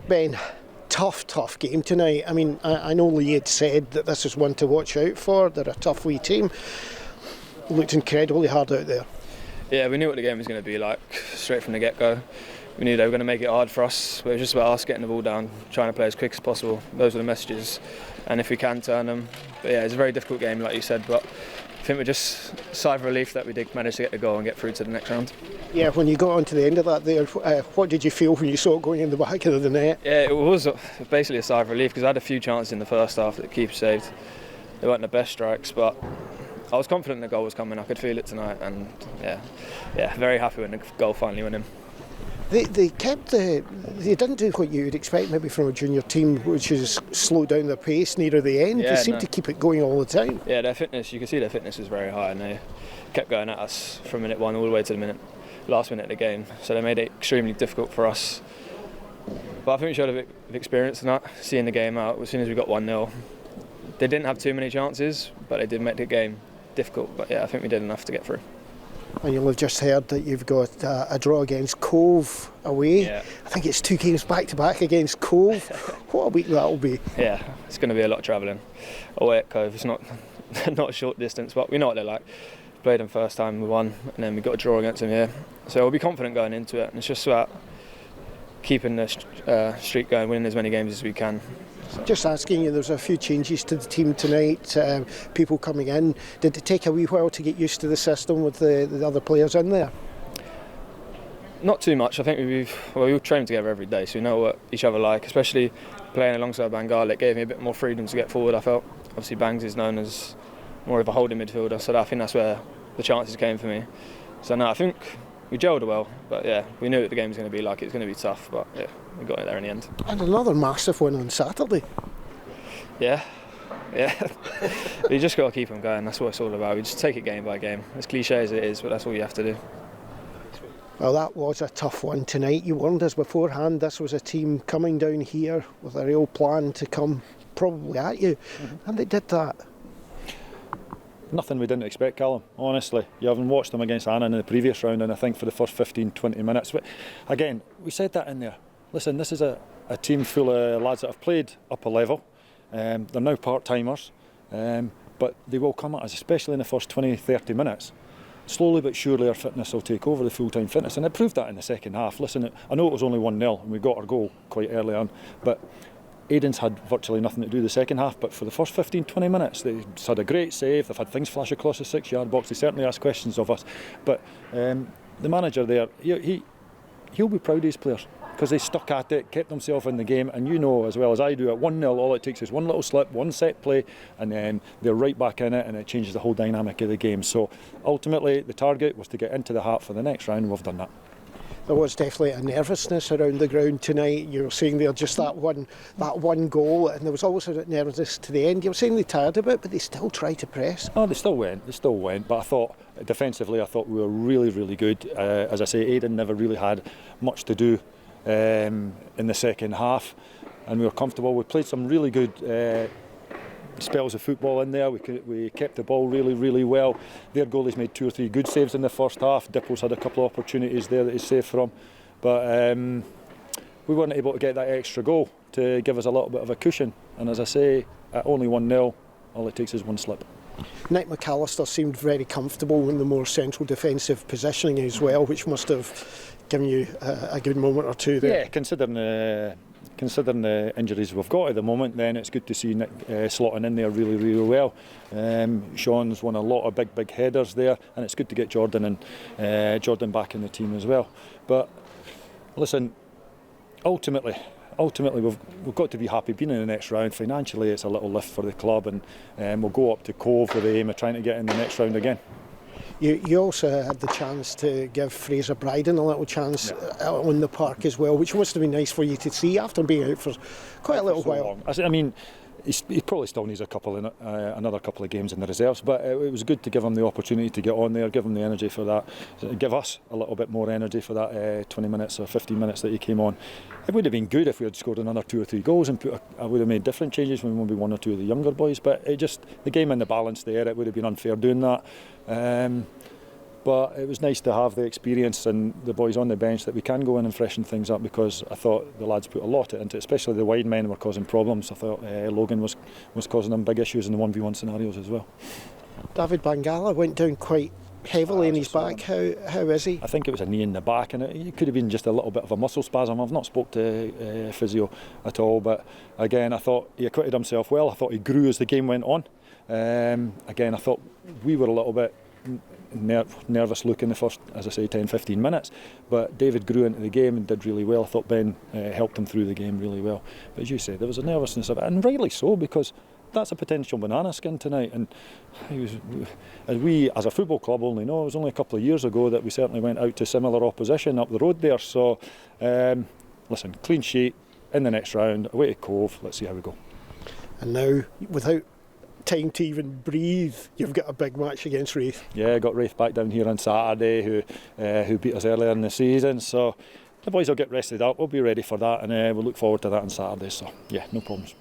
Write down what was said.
Ben, tough game tonight. I mean, I know Lee had said that this is one to watch out for. They're a tough wee team. Looked incredibly hard out there. Yeah, we knew what the game was going to be like straight from the get-go. We knew they were going to make it hard for us, but it was just about us getting the ball down, trying to play as quick as possible. Those were the messages, and if we can turn them. But yeah, it's a very difficult game, like you said, but I think we're just a sigh of relief that we did manage to get the goal and get through to the next round. Yeah, when you got on to the end of that there, what did you feel when you saw it going in the back of the net? Yeah, it was basically a sigh of relief because I had a few chances in the first half that the keeper saved. They weren't the best strikes, but I was confident the goal was coming. I could feel it tonight, and yeah, very happy when the goal finally went in. They didn't do what you would expect maybe from a junior team, which is slow down their pace near the end. Yeah, they seemed to keep it going all the time. Yeah, their fitness, you can see their fitness was very high, and they kept going at us from minute one all the way to the last minute of the game. So they made it extremely difficult for us. But I think we showed a bit of experience tonight, seeing the game out. As soon as we got 1-0, they didn't have too many chances, but they did make the game difficult. But yeah, I think we did enough to get through. And you'll have just heard that you've got a draw against Cove away. Yeah. I think it's 2 games back to back against Cove. What a week that'll be. Yeah, it's going to be a lot of travelling away at Cove. It's not a short distance, but we know what they're like. Played them first time, we won, and then we got a draw against them here. So we'll be confident going into it, and it's just about keeping the streak going, winning as many games as we can. Just asking you, there's a few changes to the team tonight, people coming in. Did it take a wee while to get used to the system with the other players in there? Not too much. I think we train together every day, so we know what each other like, especially playing alongside Bangal. It gave me a bit more freedom to get forward, I felt. Obviously Bangs is known as more of a holding midfielder, so I think that's where the chances came for me. So no, I think we gelled well, but yeah, we knew what the game was going to be like. It was going to be tough, but yeah, we got it there in the end. And another massive win on Saturday. Yeah. You just got to keep them going. That's what it's all about. We just take it game by game. As cliche as it is, but that's all you have to do. Well, that was a tough one tonight. You warned us beforehand this was a team coming down here with a real plan to come probably at you, and they did that. Nothing we didn't expect, Callum, honestly. You haven't watched them against Annan in the previous round, and I think for the first 15-20 minutes. But again, we said that in there. Listen, this is a team full of lads that have played up a level. They're now part-timers, but they will come at us, especially in the first 20-30 minutes. Slowly but surely our fitness will take over, the full-time fitness, and it proved that in the second half. Listen, I know it was only 1-0 and we got our goal quite early on, but Aiden's had virtually nothing to do the second half, but for the first 15-20 minutes they've had a great save, they've had things flash across the 6-yard box, they certainly asked questions of us, but the manager there, he'll be proud of his players because they stuck at it, kept themselves in the game, and you know as well as I do, at 1-0 all it takes is one little slip, one set play, and then they're right back in it and it changes the whole dynamic of the game. So ultimately the target was to get into the hat for the next round, and we've done that. There was definitely a nervousness around the ground tonight. You were saying there just that one goal, and there was always a nervousness to the end. You were saying they tired a bit, but they still tried to press. Oh, they still went. But I thought defensively, we were really, really good. As I say, Aiden never really had much to do in the second half, and we were comfortable. We played some really good spells of football in there. We kept the ball really, really well. Their goalies made 2 or 3 good saves in the first half. Dipples had a couple of opportunities there that he saved from, but we weren't able to get that extra goal to give us a little bit of a cushion. And as I say, at only 1-0, all it takes is one slip. Nick McAllister seemed very comfortable in the more central defensive positioning as well, which must have given you a good moment or two there. Yeah, considering the injuries we've got at the moment, then it's good to see Nick slotting in there really, really well. Sean's won a lot of big headers there, and it's good to get Jordan back in the team as well. But listen, ultimately we've got to be happy being in the next round. Financially it's a little lift for the club, and we'll go up to Cove with the aim of trying to get in the next round again. You also had the chance to give Fraser Bryden a little chance on the park as well, which must have been nice for you to see after being out for quite a little while. I mean, he probably still needs another couple of games in the reserves, but it was good to give him the opportunity to get on there, give him the energy for that, give us a little bit more energy for that 20 minutes or 15 minutes that he came on. It would have been good if we had scored another 2 or 3 goals and I would have made different changes when maybe 1 or 2 of the younger boys, but the game in the balance there, it would have been unfair doing that. But it was nice to have the experience and the boys on the bench that we can go in and freshen things up, because I thought the lads put a lot into it, especially the wide men were causing problems. I thought Logan was causing them big issues in the 1v1 scenarios as well. David Bangala went down quite heavily in his back. How is he? I think it was a knee in the back, and it could have been just a little bit of a muscle spasm. I've not spoke to physio at all, but again I thought he acquitted himself well. I thought he grew as the game went on. Again, I thought we were a little bit nervous look in the first, as I say, 10-15 minutes, but David grew into the game and did really well. I thought Ben helped him through the game really well, but as you say, there was a nervousness of it, and rightly so, because that's a potential banana skin tonight. And as we as a football club only know, it was only a couple of years ago that we certainly went out to similar opposition up the road there. So listen, clean sheet in the next round, away to Cove, let's see how we go. And now, without time to even breathe, you've got a big match against Raith. Yeah, got Raith back down here on Saturday, who beat us earlier in the season, so the boys will get rested up. We'll be ready for that, and we'll look forward to that on Saturday, so yeah, no problems.